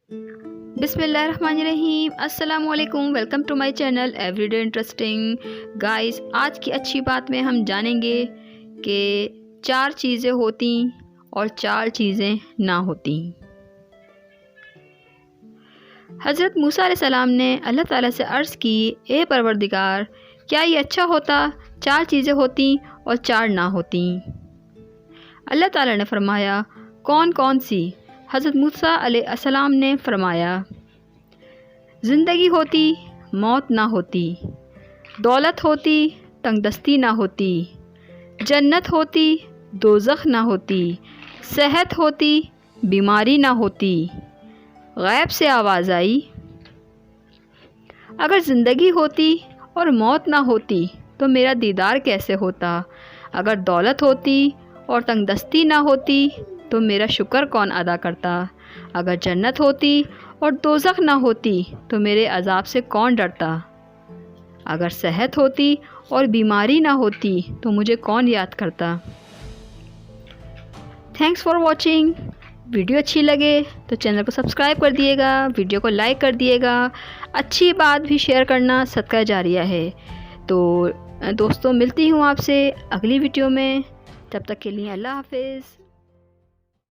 बिस्मिल्लाहिर्रहमानिर्रहीम। अस्सलाम वालेकुम। Welcome to my channel everyday interesting. Guys, आज की अच्छी बात में हम जानेंगे कि 4 चीज़ें होती और 4 चीज़ें ना होती। हज़रत मूसा अलैहिस्सलाम ने अल्लाह ताला से अर्ज़ की, ए परवरदिगार, क्या ये अच्छा होता 4 चीज़ें होती और 4 ना होती। अल्लाह ताला ने फरमाया, कौन कौन सी? हज़रत मूसा अलैहिस्सलाम ने फरमाया, ज़िंदगी होती, मौत ना होती, दौलत होती, तंगदस्ती ना होती, जन्नत होती, दोज़ख ना होती, सेहत होती, बीमारी ना होती। गैब से आवाज़ आई, अगर ज़िंदगी होती और मौत ना होती तो मेरा दीदार कैसे होता। अगर दौलत होती और तंगदस्ती ना होती तो मेरा शुक्र कौन अदा करता। अगर जन्नत होती और दोज़ख ना होती तो मेरे अज़ाब से कौन डरता। अगर सेहत होती और बीमारी ना होती तो मुझे कौन याद करता। Thanks for watching. वीडियो अच्छी लगे तो चैनल को सब्सक्राइब कर दिएगा, वीडियो को लाइक कर दिएगा। अच्छी बात भी शेयर करना सदका जारिया है। तो दोस्तों, मिलती हूँ आपसे अगली वीडियो में। तब तक के लिए अल्लाह हाफ़िज़।